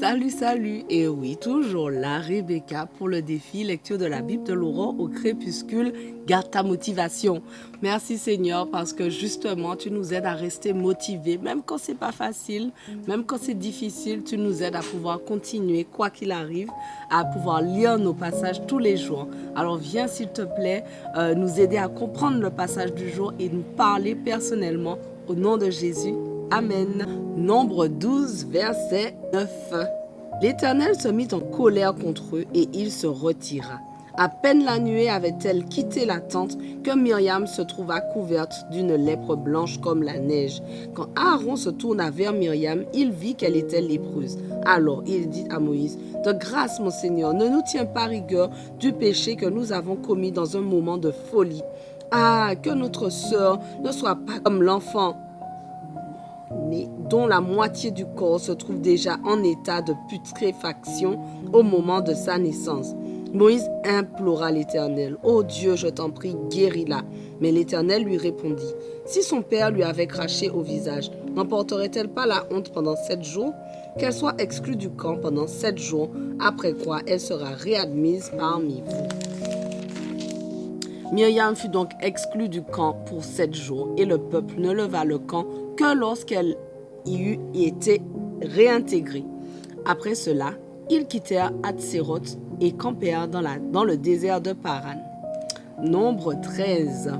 Salut, salut! Et oui, toujours là, Rebecca, pour le défi lecture de la Bible de l'aurore au crépuscule. Garde ta motivation. Merci Seigneur parce que justement, tu nous aides à rester motivés, même quand c'est pas facile, même quand c'est difficile, tu nous aides à pouvoir continuer, quoi qu'il arrive, à pouvoir lire nos passages tous les jours. Alors viens s'il te plaît, nous aider à comprendre le passage du jour et nous parler personnellement au nom de Jésus. Amen. Nombre 12, verset 9. L'Éternel se mit en colère contre eux et il se retira. À peine la nuée avait-elle quitté la tente que Myriam se trouva couverte d'une lèpre blanche comme la neige. Quand Aaron se tourna vers Myriam, il vit qu'elle était lépreuse. Alors il dit à Moïse, « De grâce, mon Seigneur, ne nous tiens pas rigueur du péché que nous avons commis dans un moment de folie. Ah, que notre sœur ne soit pas comme l'enfant dont la moitié du corps se trouve déjà en état de putréfaction au moment de sa naissance. » Moïse implora l'Éternel. « Ô Dieu, je t'en prie, guéris-la. » Mais l'Éternel lui répondit, « Si son père lui avait craché au visage, n'emporterait-elle pas la honte pendant 7 jours? Qu'elle soit exclue du camp pendant 7 jours, après quoi elle sera réadmise parmi vous. » Myriam fut donc exclue du camp pour 7 jours, et le peuple ne leva le camp que lorsqu'elle y eut été réintégrée. Après cela, ils quittèrent Hatséroth et campèrent dans le désert de Paran. Nombre 13.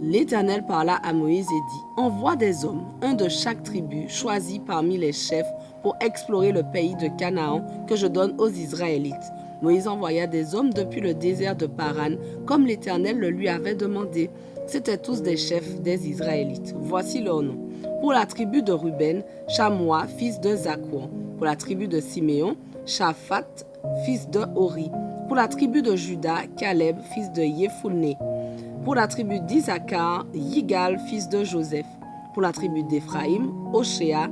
L'Éternel parla à Moïse et dit, « Envoie des hommes, un de chaque tribu, choisis parmi les chefs, pour explorer le pays de Canaan que je donne aux Israélites. » Moïse envoya des hommes depuis le désert de Paran, comme l'Éternel le lui avait demandé. C'étaient tous des chefs des Israélites. Voici leurs noms. Pour la tribu de Ruben, Chamois, fils de Zakour. Pour la tribu de Siméon, Shaphat, fils de Hori. Pour la tribu de Juda, Caleb, fils de Yephunné. Pour la tribu d'Isaacar, Yigal, fils de Joseph. Pour la tribu d'Éphraïm, Oshéa,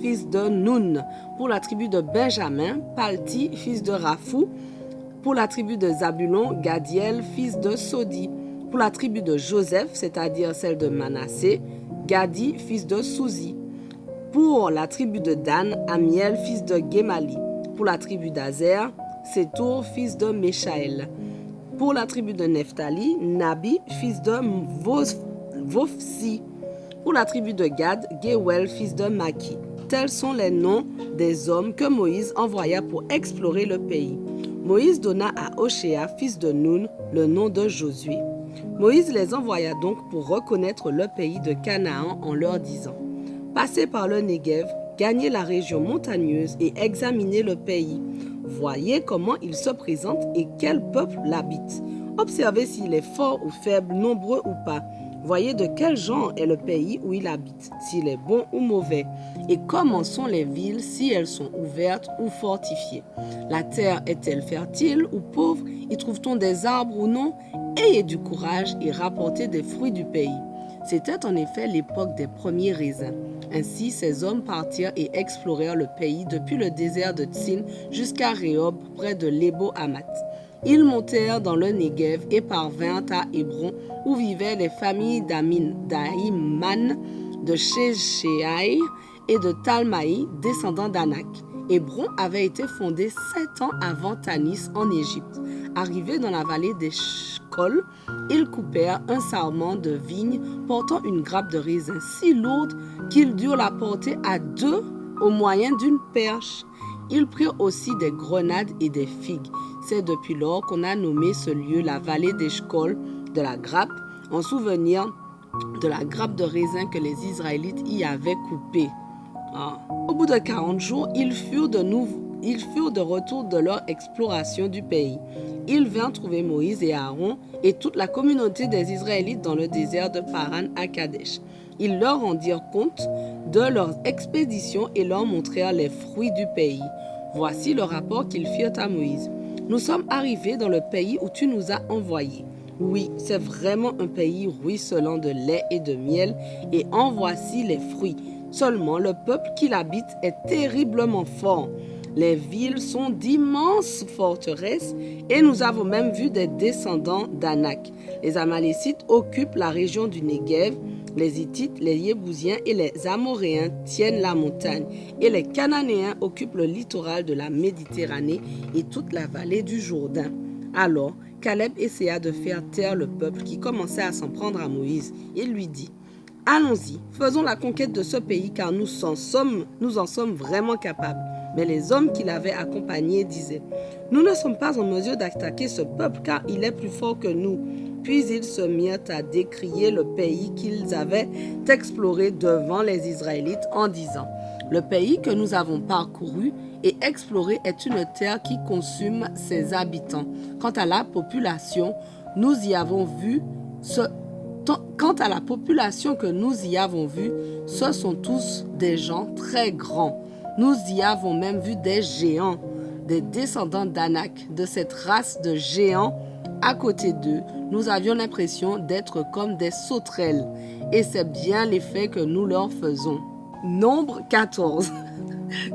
fils de Nun. Pour la tribu de Benjamin, Palti, fils de Raphou. Pour la tribu de Zabulon, Gadiel, fils de Sodi. Pour la tribu de Joseph, c'est-à-dire celle de Manassé, Gadi, fils de Souzi. Pour la tribu de Dan, Amiel, fils de Gemali. Pour la tribu d'Azer, Sétour, fils de Méchaël. Pour la tribu de Nephtali, Nabi, fils de Vophsi. Pour la tribu de Gad, Géwel, fils de Maki. Tels sont les noms des hommes que Moïse envoya pour explorer le pays. Moïse donna à Oshéa, fils de Nun, le nom de Josué. Moïse les envoya donc pour reconnaître le pays de Canaan en leur disant, « Passez par le Négev, gagnez la région montagneuse et examinez le pays. Voyez comment il se présente et quel peuple l'habite. Observez s'il est fort ou faible, nombreux ou pas. Voyez de quel genre est le pays où il habite, s'il est bon ou mauvais, et comment sont les villes, si elles sont ouvertes ou fortifiées. La terre est-elle fertile ou pauvre? Y trouve-t-on des arbres ou non? Ayez du courage et rapportez des fruits du pays. » C'était en effet l'époque des premiers raisins. Ainsi, ces hommes partirent et explorèrent le pays depuis le désert de Tsin jusqu'à Rehob, près de Lebo-Hamath. Ils montèrent dans le Négev et parvinrent à Hébron, où vivaient les familles d'Ahiman, de Sheshéaï et de Talmaï, descendants d'Anak. Hébron avait été fondé 7 ans avant Tanis en Égypte. Arrivés dans la vallée d'Eshcol, ils coupèrent un sarment de vigne portant une grappe de raisin si lourde qu'ils durent la porter à 2 au moyen d'une perche. Ils prirent aussi des grenades et des figues. C'est depuis lors qu'on a nommé ce lieu la vallée d'Eshcol de la grappe, en souvenir de la grappe de raisin que les Israélites y avaient coupée. Au bout de 40 jours, ils furent de retour de leur exploration du pays. Ils vinrent trouver Moïse et Aaron et toute la communauté des Israélites dans le désert de Paran à Kadesh. Ils leur rendirent compte de leur expédition et leur montrèrent les fruits du pays. Voici le rapport qu'ils firent à Moïse. « Nous sommes arrivés dans le pays où tu nous as envoyés. Oui, c'est vraiment un pays ruisselant de lait et de miel, et en voici les fruits. Seulement le peuple qui l'habite est terriblement fort. Les villes sont d'immenses forteresses et nous avons même vu des descendants d'Anak. Les Amalécites occupent la région du Négev Les Hittites, les Yébousiens et les Amoréens tiennent la montagne, et les Cananéens occupent le littoral de la Méditerranée et toute la vallée du Jourdain. Alors, Caleb essaya de faire taire le peuple qui commençait à s'en prendre à Moïse. Il lui dit: « Allons-y, faisons la conquête de ce pays car nous en sommes vraiment capables. » Mais les hommes qui l'avaient accompagné disaient: « Nous ne sommes pas en mesure d'attaquer ce peuple car il est plus fort que nous. » Puis ils se mirent à décrier le pays qu'ils avaient exploré devant les Israélites en disant: « Le pays que nous avons parcouru et exploré est une terre qui consume ses habitants. Quant à la population, que nous y avons vue, ce sont tous des gens très grands. Nous y avons même vu des géants, des descendants d'Anak, de cette race de géants. À côté d'eux, nous avions l'impression d'être comme des sauterelles. Et c'est bien l'effet que nous leur faisons. » Nombre 14.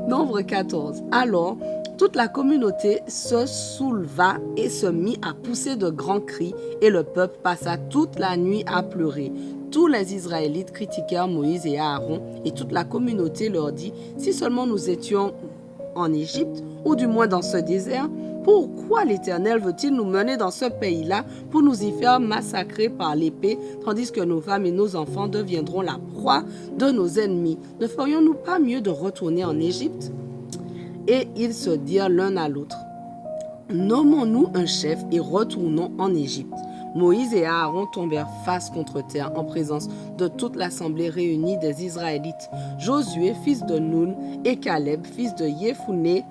Nombre 14. Alors, toute la communauté se souleva et se mit à pousser de grands cris, et le peuple passa toute la nuit à pleurer. Tous les Israélites critiquèrent Moïse et Aaron, et toute la communauté leur dit: « Si seulement nous étions en Égypte, ou du moins dans ce désert, pourquoi l'Éternel veut-il nous mener dans ce pays-là pour nous y faire massacrer par l'épée, tandis que nos femmes et nos enfants deviendront la proie de nos ennemis? Ne ferions-nous pas mieux de retourner en Égypte? » Et ils se dirent l'un à l'autre: « Nommons-nous un chef et retournons en Égypte. » Moïse et Aaron tombèrent face contre terre en présence de toute l'assemblée réunie des Israélites. Josué, fils de Nun, et Caleb, fils de Yéphuné,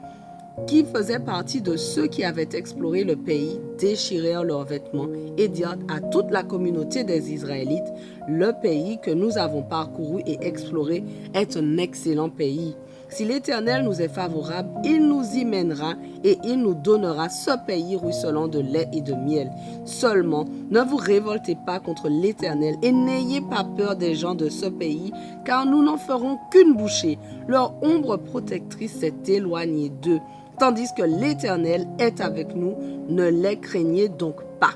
qui faisaient partie de ceux qui avaient exploré le pays, déchirèrent leurs vêtements et dirent à toute la communauté des Israélites: « Le pays que nous avons parcouru et exploré est un excellent pays. Si l'Éternel nous est favorable, il nous y mènera et il nous donnera ce pays ruisselant de lait et de miel. Seulement, ne vous révoltez pas contre l'Éternel et n'ayez pas peur des gens de ce pays, car nous n'en ferons qu'une bouchée. Leur ombre protectrice s'est éloignée d'eux, tandis que l'Éternel est avec nous. Ne les craignez donc pas. »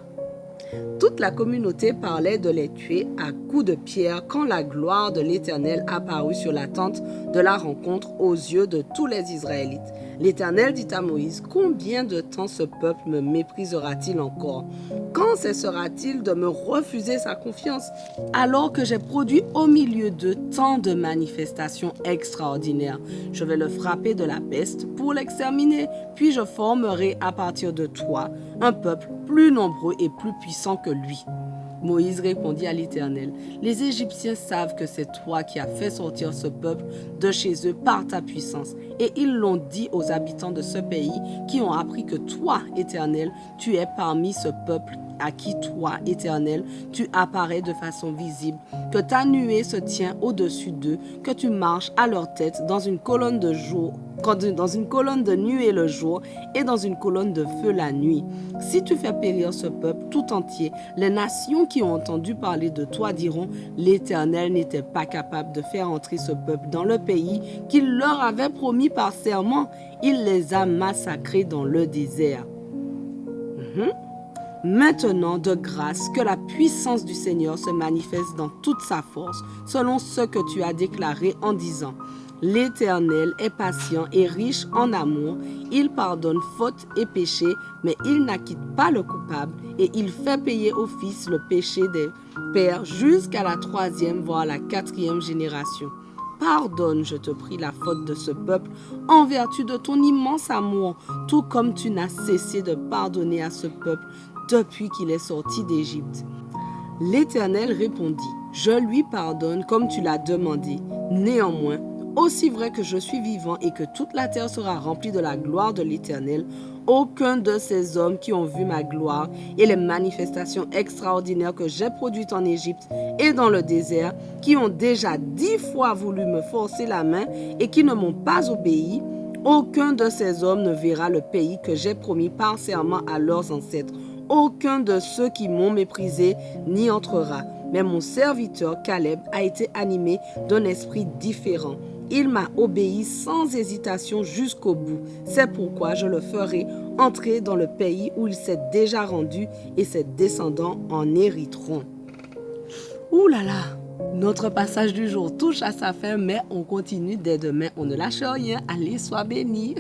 Toute la communauté parlait de les tuer à coups de pierre quand la gloire de l'Éternel apparut sur la tente de la rencontre aux yeux de tous les Israélites. L'Éternel dit à Moïse: « Combien de temps ce peuple me méprisera-t-il encore? Quand cessera-t-il de me refuser sa confiance, alors que j'ai produit au milieu d'eux tant de manifestations extraordinaires? Je vais le frapper de la peste pour l'exterminer, puis je formerai à partir de toi un peuple plus nombreux et plus puissant que lui. » Moïse répondit à l'Éternel: « Les Égyptiens savent que c'est toi qui as fait sortir ce peuple de chez eux par ta puissance. Et ils l'ont dit aux habitants de ce pays qui ont appris que toi, Éternel, tu es parmi ce peuple à qui toi, Éternel, tu apparais de façon visible, que ta nuée se tient au-dessus d'eux, que tu marches à leur tête dans une colonne de nuée le jour et dans une colonne de feu la nuit. Si tu fais périr ce peuple tout entier, les nations qui ont entendu parler de toi diront: l'Éternel n'était pas capable de faire entrer ce peuple dans le pays qu'il leur avait promis par serment. Il les a massacrés dans le désert. » Maintenant, de grâce, que la puissance du Seigneur se manifeste dans toute sa force, selon ce que tu as déclaré en disant: « L'Éternel est patient et riche en amour, il pardonne faute et péché, mais il n'acquitte pas le coupable, et il fait payer au fils le péché des pères jusqu'à la 3e, voire la 4e génération. Pardonne, je te prie, la faute de ce peuple en vertu de ton immense amour, tout comme tu n'as cessé de pardonner à ce peuple depuis qu'il est sorti d'Égypte. » L'Éternel répondit: « Je lui pardonne comme tu l'as demandé. Néanmoins, aussi vrai que je suis vivant et que toute la terre sera remplie de la gloire de l'Éternel, aucun de ces hommes qui ont vu ma gloire et les manifestations extraordinaires que j'ai produites en Égypte et dans le désert, qui ont déjà 10 fois voulu me forcer la main et qui ne m'ont pas obéi, aucun de ces hommes ne verra le pays que j'ai promis par serment à leurs ancêtres. Aucun de ceux qui m'ont méprisé n'y entrera. Mais mon serviteur Caleb a été animé d'un esprit différent. Il m'a obéi sans hésitation jusqu'au bout. C'est pourquoi je le ferai entrer dans le pays où il s'est déjà rendu et ses descendants en hériteront. » Ouh là là! Notre passage du jour touche à sa fin, mais on continue dès demain. On ne lâche rien. Allez, sois bénis.